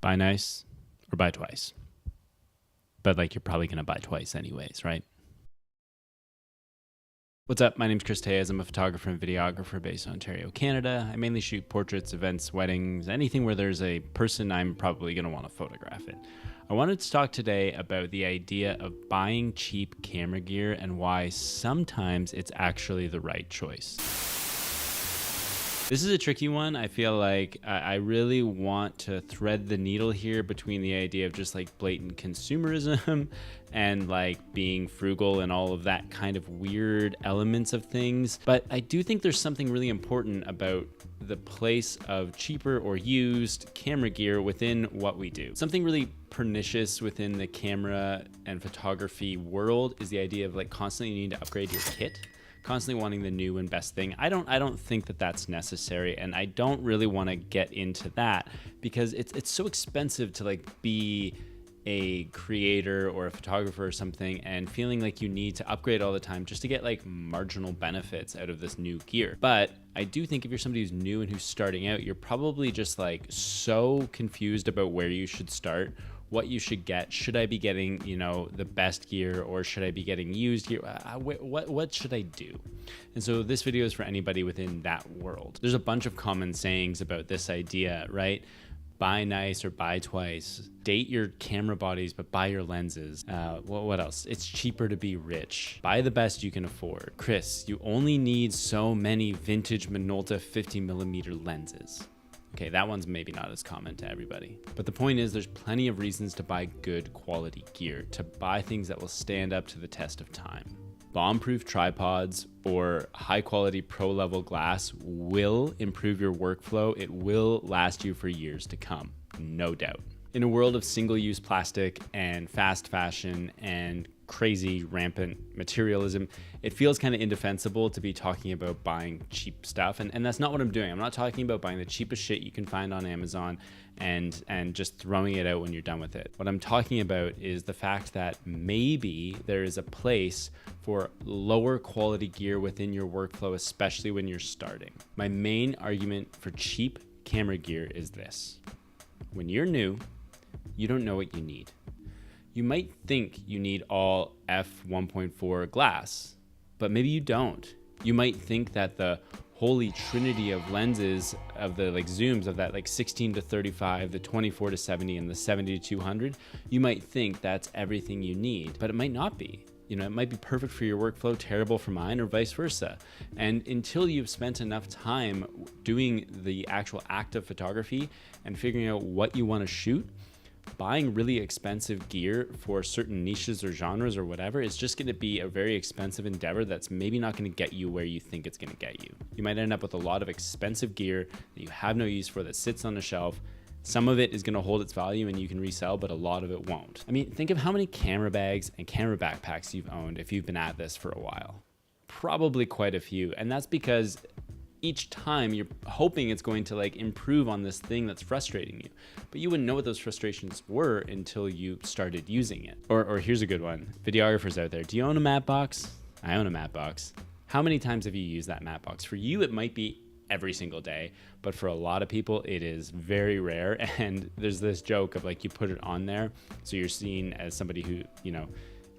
Buy nice or buy twice. But like, you're probably going to buy twice anyways, right? What's up? My name's Chris Tellez. I'm a photographer and videographer based in Ontario, Canada. I mainly shoot portraits, events, weddings, anything where there's a person, I'm probably going to want to photograph it. I wanted to talk today about the idea of buying cheap camera gear and why sometimes it's actually the right choice. This is a tricky one. I feel like I really want to thread the needle here between the idea of just like blatant consumerism and like being frugal and all of that kind of weird elements of things. But I do think there's something really important about the place of cheaper or used camera gear within what we do. Something really pernicious within the camera and photography world is the idea of like constantly needing to upgrade your kit. Constantly wanting the new and best thing. I don't think that that's necessary, and I don't really want to get into that because it's so expensive to like be a creator or a photographer or something and feeling like you need to upgrade all the time just to get like marginal benefits out of this new gear. But I do think if you're somebody who's new and who's starting out, you're probably just like so confused about where you should start, what you should get. Should I be getting, the best gear, or should I be getting used gear? What should I do? And so this video is for anybody within that world. There's a bunch of common sayings about this idea, right? Buy nice or buy twice. Date your camera bodies, but buy your lenses. What else? It's cheaper to be rich. Buy the best you can afford. Chris, you only need so many vintage Minolta 50mm lenses. Okay, that one's maybe not as common to everybody. But the point is there's plenty of reasons to buy good quality gear, to buy things that will stand up to the test of time. Bomb-proof tripods or high-quality pro-level glass will improve your workflow. It will last you for years to come, no doubt. In a world of single-use plastic and fast fashion and crazy rampant materialism, it feels kind of indefensible to be talking about buying cheap stuff, and that's not what I'm doing. I'm not talking about buying the cheapest shit you can find on Amazon and just throwing it out when you're done with it. What I'm talking about is the fact that maybe there is a place for lower quality gear within your workflow, especially when you're starting. My main argument for cheap camera gear is this: when you're new, you don't know what you need. You might think you need all f1.4 glass, but maybe you don't. You might think that the holy trinity of lenses, of the like zooms of that like 16 to 35, the 24 to 70, and the 70 to 200, you might think that's everything you need, but it might not be. It might be perfect for your workflow, terrible for mine, or vice versa. And until you've spent enough time doing the actual act of photography and figuring out what you want to shoot, buying really expensive gear for certain niches or genres or whatever is just going to be a very expensive endeavor that's maybe not going to get you where you think it's going to get you. You might end up with a lot of expensive gear that you have no use for, that sits on a shelf. Some of it is going to hold its value and you can resell, but a lot of it won't. I mean, think of how many camera bags and camera backpacks you've owned if you've been at this for a while. Probably quite a few. And that's because each time you're hoping it's going to like improve on this thing that's frustrating you, but you wouldn't know what those frustrations were until you started using it. Or here's a good one. Videographers out there, do you own a matte box? I own a matte box. How many times have you used that matte box? For you, it might be every single day, but for a lot of people, it is very rare. And there's this joke of like, you put it on there, so you're seen as somebody who,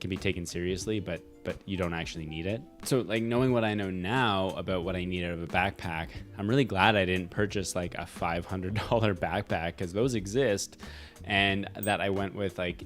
can be taken seriously, but you don't actually need it. So like, knowing what I know now about what I need out of a backpack, I'm really glad I didn't purchase like a $500 backpack, because those exist, and that I went with like,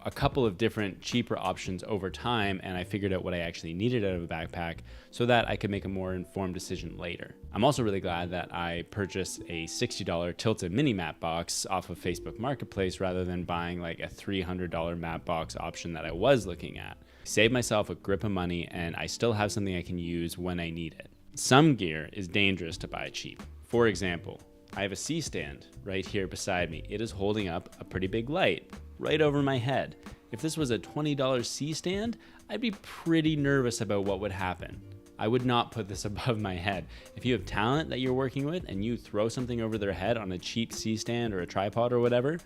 a couple of different cheaper options over time, and I figured out what I actually needed out of a backpack so that I could make a more informed decision later. I'm also really glad that I purchased a $60 Tilted mini matte box off of Facebook Marketplace rather than buying like a $300 matte box option that I was looking at. Save myself a grip of money, and I still have something I can use when I need it. Some gear is dangerous to buy cheap. For example, I have a C-stand right here beside me. It is holding up a pretty big light right over my head. If this was a $20 C-stand, I'd be pretty nervous about what would happen. I would not put this above my head. If you have talent that you're working with and you throw something over their head on a cheap C-stand or a tripod or whatever,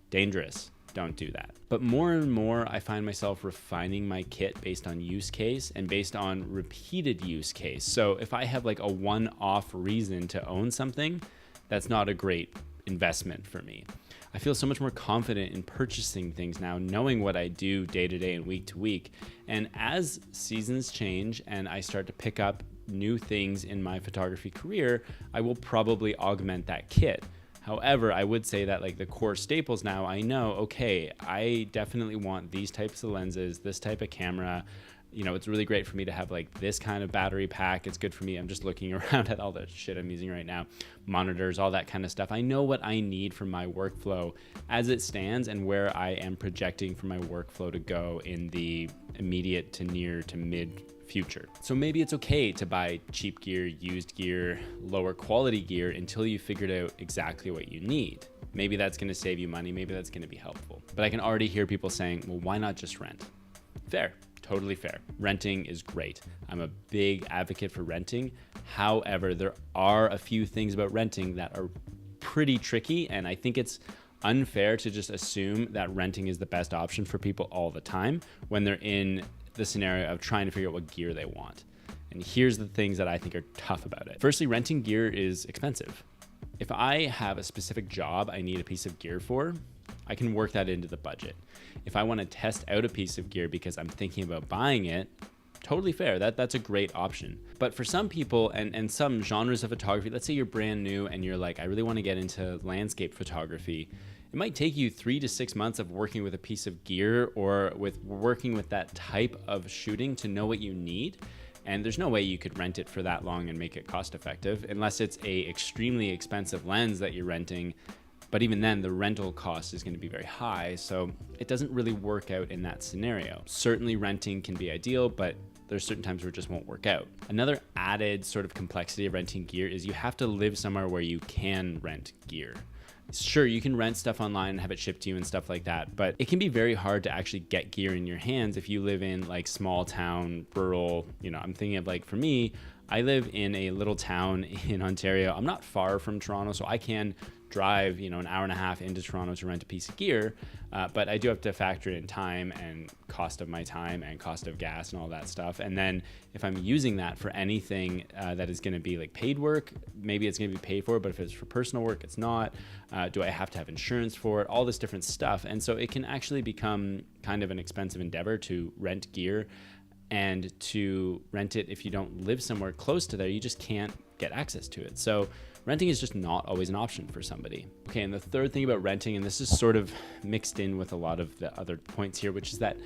dangerous. Don't do that. But more and more, I find myself refining my kit based on use case and based on repeated use case. So if I have like a one-off reason to own something, that's not a great investment for me. I feel so much more confident in purchasing things now, knowing what I do day to day and week to week. And as seasons change and I start to pick up new things in my photography career, I will probably augment that kit. However, I would say that like the core staples now, I know, okay, I definitely want these types of lenses, this type of camera. You know, it's really great for me to have like this kind of battery pack. It's good for me. I'm just looking around at all the shit I'm using right now, monitors, all that kind of stuff. I know what I need for my workflow as it stands and where I am projecting for my workflow to go in the immediate to near to mid future. So maybe it's okay to buy cheap gear, used gear, lower quality gear until you figured out exactly what you need. Maybe that's going to save you money. Maybe that's going to be helpful. But I can already hear people saying, well, why not just rent? Fair. Totally fair. Renting is great. I'm a big advocate for renting. However, there are a few things about renting that are pretty tricky, and I think it's unfair to just assume that renting is the best option for people all the time when they're in the scenario of trying to figure out what gear they want. And here's the things that I think are tough about it. Firstly, renting gear is expensive. If I have a specific job I need a piece of gear for, I can work that into the budget. If I want to test out a piece of gear because I'm thinking about buying it, totally fair. That's a great option. But for some people and some genres of photography, let's say you're brand new and you're like, I really want to get into landscape photography. It might take you 3 to 6 months of working with a piece of gear or with working with that type of shooting to know what you need. And there's no way you could rent it for that long and make it cost effective unless it's a extremely expensive lens that you're renting. But even then, the rental cost is going to be very high, so it doesn't really work out in that scenario. Certainly renting can be ideal, but there's certain times where it just won't work out. Another added sort of complexity of renting gear is you have to live somewhere where you can rent gear. Sure, you can rent stuff online and have it shipped to you and stuff like that, but it can be very hard to actually get gear in your hands if you live in like small town, rural, I'm thinking of like for me, I live in a little town in Ontario. I'm not far from Toronto, so I can drive, an hour and a half into Toronto to rent a piece of gear, but I do have to factor in time and cost of my time and cost of gas and all that stuff. And then if I'm using that for anything that is going to be like paid work, maybe it's going to be paid for, but if it's for personal work, it's not. Do I have to have insurance for it? All this different stuff. And so it can actually become kind of an expensive endeavor to rent gear, and to rent it if you don't live somewhere close to there, you just can't get access to it. So renting is just not always an option for somebody. Okay, and the third thing about renting, and this is sort of mixed in with a lot of the other points here, which is that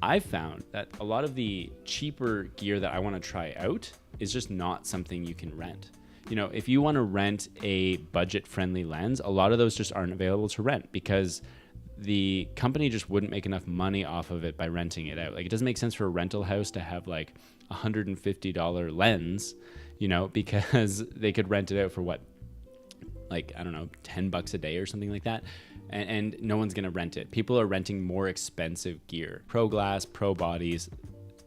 I've found that a lot of the cheaper gear that I want to try out is just not something you can rent. If you want to rent a budget-friendly lens, a lot of those just aren't available to rent because the company just wouldn't make enough money off of it by renting it out. Like, it doesn't make sense for a rental house to have like $150 lens, because they could rent it out for what, like, I don't know, $10 a day or something like that. And no one's going to rent it. People are renting more expensive gear, pro glass, pro bodies,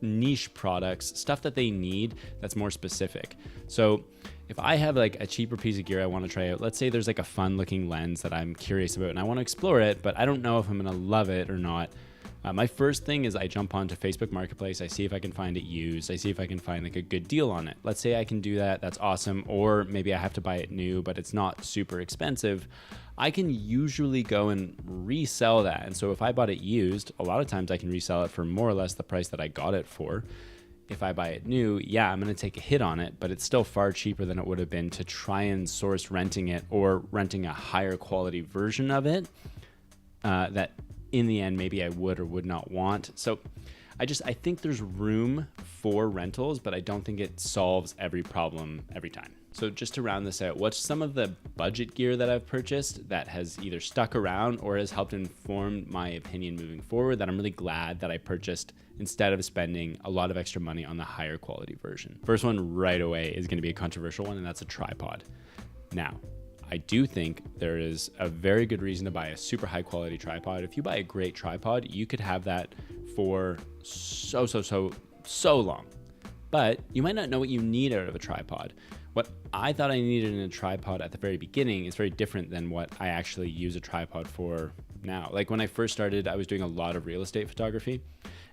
niche products, stuff that they need that's more specific. So if I have like a cheaper piece of gear I want to try out, let's say there's like a fun looking lens that I'm curious about and I want to explore it, but I don't know if I'm going to love it or not. My first thing is I jump onto Facebook Marketplace. I see if I can find it used. I see if I can find like a good deal on it. Let's say I can do that. That's awesome. Or maybe I have to buy it new, but it's not super expensive. I can usually go and resell that. And so if I bought it used, a lot of times I can resell it for more or less the price that I got it for. If I buy it new, yeah, I'm going to take a hit on it, but it's still far cheaper than it would have been to try and source renting it or renting a higher quality version of it that in the end maybe I would or would not want. So I think there's room for rentals, but I don't think it solves every problem every time. So just to round this out, what's some of the budget gear that I've purchased that has either stuck around or has helped inform my opinion moving forward that I'm really glad that I purchased instead of spending a lot of extra money on the higher quality version? First one right away is going to be a controversial one, and that's a tripod. Now, I do think there is a very good reason to buy a super high quality tripod. If you buy a great tripod, you could have that for so long. But you might not know what you need out of a tripod. What I thought I needed in a tripod at the very beginning is very different than what I actually use a tripod for now. Like when I first started, I was doing a lot of real estate photography.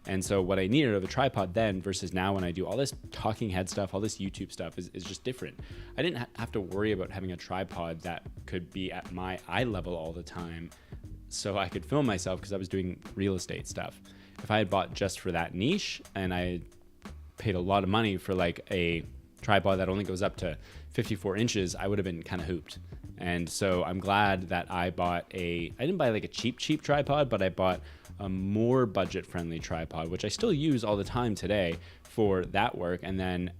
And so what I needed of a tripod then versus now when I do all this talking head stuff, all this YouTube stuff is just different. I didn't have to worry about having a tripod that could be at my eye level all the time so I could film myself because I was doing real estate stuff. If I had bought just for that niche and I paid a lot of money for like a tripod that only goes up to 54 inches, I would have been kind of hooped. And so I'm glad that I didn't buy like a cheap tripod, but I bought a more budget friendly tripod, which I still use all the time today for that work. And then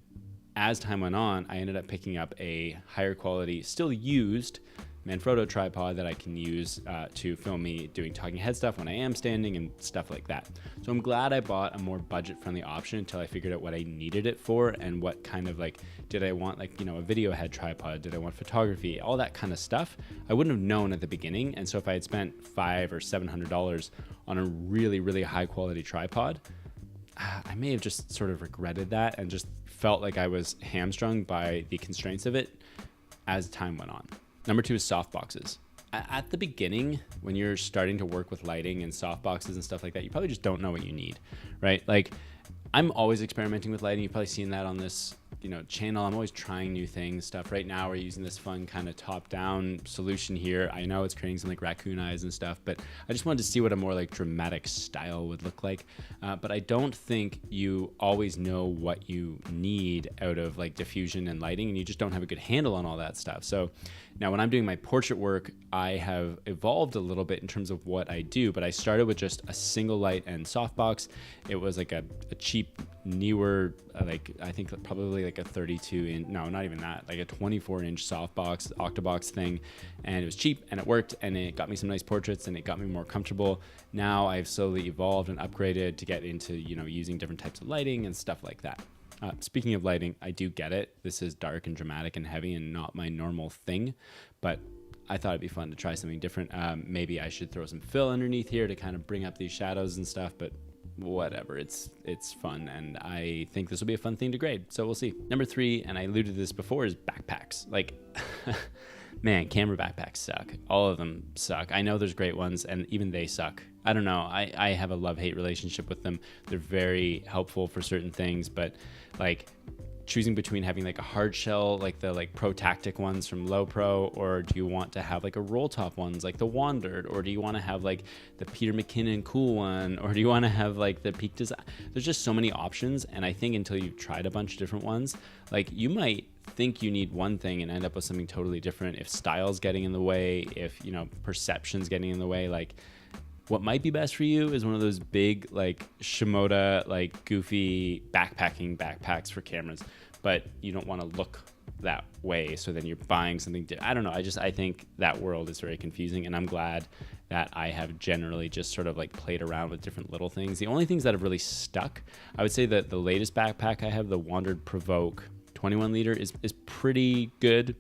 as time went on, I ended up picking up a higher quality, still used Manfrotto tripod that I can use to film me doing talking head stuff when I am standing and stuff like that. So I'm glad I bought a more budget friendly option until I figured out what I needed it for and what kind of like, did I want like, a video head tripod? Did I want photography? All that kind of stuff. I wouldn't have known at the beginning. And so if I had spent $500 or $700 on a really, really high quality tripod, I may have just sort of regretted that and just felt like I was hamstrung by the constraints of it as time went on. Number 2 is softboxes. At the beginning, when you're starting to work with lighting and softboxes and stuff like that, you probably just don't know what you need, right? Like I'm always experimenting with lighting. You've probably seen that on this channel. I'm always trying new things, stuff. Right now we're using this fun kind of top-down solution here. I know it's creating some like raccoon eyes and stuff, but I just wanted to see what a more like dramatic style would look like. But I don't think you always know what you need out of like diffusion and lighting, and you just don't have a good handle on all that stuff. So now when I'm doing my portrait work, I have evolved a little bit in terms of what I do, but I started with just a single light and softbox. It was like a cheap, newer, like I think probably like a 32-inch, no, not even that, like a 24-inch softbox, Octabox thing. And it was cheap and it worked and it got me some nice portraits and it got me more comfortable. Now I've slowly evolved and upgraded to get into, using different types of lighting and stuff like that. Speaking of lighting, I do get it. This is dark and dramatic and heavy and not my normal thing, but I thought it'd be fun to try something different. Maybe I should throw some fill underneath here to kind of bring up these shadows and stuff, but whatever, it's fun, and I think this will be a fun thing to grade, so we'll see. Number 3, and I alluded to this before, is backpacks. Like, man, camera backpacks suck. All of them suck. I know there's great ones, and even they suck. I don't know. I have a love-hate relationship with them. They're very helpful for certain things, but like choosing between having like a hard shell, like the like Pro Tactic ones from Low Pro, or do you want to have like a roll top ones like the Wandered, or do you want to have like the Peter McKinnon cool one, or do you want to have like the Peak Design? There's just so many options, and I think until you've tried a bunch of different ones, like you might think you need one thing and end up with something totally different if style's getting in the way, if perception's getting in the way. Like what might be best for you is one of those big like Shimoda like goofy backpacks for cameras, but you don't want to look that way, so then you're buying something I don't know. I think that world is very confusing, and I'm glad that I have generally just sort of like played around with different little things. The only things that have really stuck, I would say that the latest backpack I have, the Wandered Provoke 21 liter, is pretty good.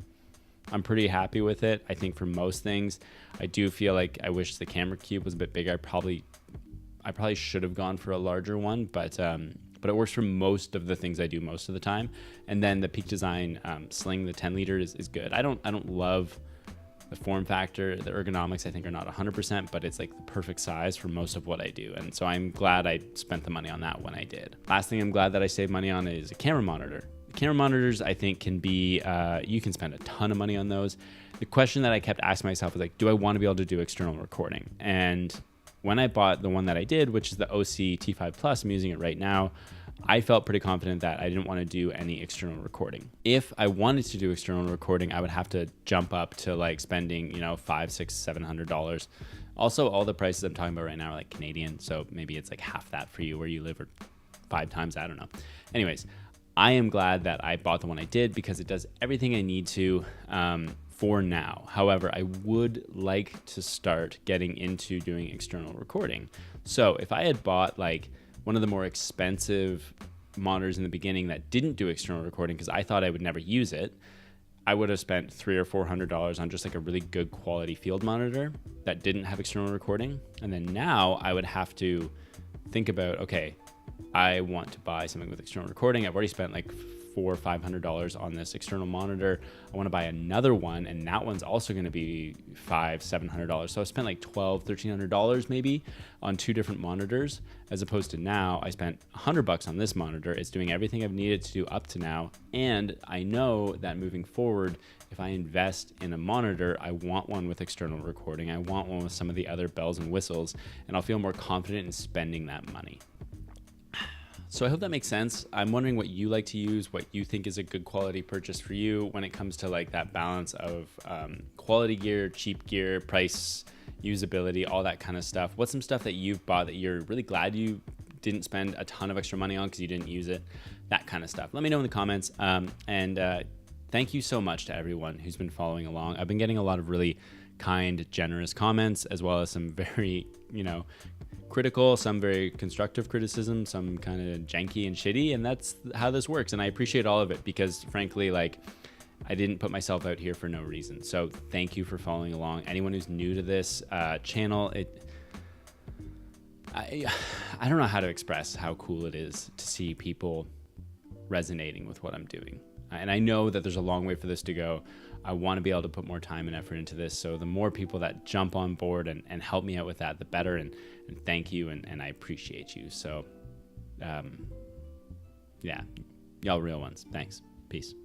I'm pretty happy with it. I think for most things, I do feel like I wish the camera cube was a bit bigger. I probably should have gone for a larger one, but it works for most of the things I do most of the time. And then the Peak Design Sling, the 10 liter is good. I don't love the form factor. The ergonomics I think are not 100%, but it's like the perfect size for most of what I do. And so I'm glad I spent the money on that when I did. Last thing I'm glad that I saved money on is a camera monitor. Camera monitors, I think, can be, you can spend a ton of money on those. The question that I kept asking myself was like, do I want to be able to do external recording? And when I bought the one that I did, which is the OC T5 Plus, I'm using it right now, I felt pretty confident that I didn't want to do any external recording. If I wanted to do external recording, I would have to jump up to like spending, $500, $600, $700. Also, all the prices I'm talking about right now are like Canadian, so maybe it's like half that for you where you live, or 5 times, I don't know. Anyways, I am glad that I bought the one I did because it does everything I need to for now. However, I would like to start getting into doing external recording. So if I had bought like one of the more expensive monitors in the beginning that didn't do external recording because I thought I would never use it, I would have spent $300 or $400 on just like a really good quality field monitor that didn't have external recording. And then now I would have to think about, okay, I want to buy something with external recording. I've already spent like $400 or $500 on this external monitor. I want to buy another one, and that one's also going to be $500-$700. So I spent like $1,200-$1,300 maybe on 2 different monitors, as opposed to now I spent $100 on this monitor. It's doing everything I've needed to do up to now, and I know that moving forward, if I invest in a monitor, I want one with external recording. I want one with some of the other bells and whistles, and I'll feel more confident in spending that money. So I hope that makes sense. I'm wondering what you like to use, what you think is a good quality purchase for you when it comes to like that balance of quality gear, cheap gear, price, usability, all that kind of stuff. What's some stuff that you've bought that you're really glad you didn't spend a ton of extra money on because you didn't use it? That kind of stuff. Let me know in the comments. Thank you so much to everyone who's been following along. I've been getting a lot of really kind, generous comments, as well as some very, critical, some very constructive criticism, some kind of janky and shitty. And that's how this works. And I appreciate all of it because frankly, like, I didn't put myself out here for no reason. So thank you for following along. Anyone who's new to this channel, I don't know how to express how cool it is to see people resonating with what I'm doing. And I know that there's a long way for this to go. I want to be able to put more time and effort into this. So the more people that jump on board and help me out with that, the better. And thank you. And I appreciate you. So, yeah, y'all real ones. Thanks. Peace.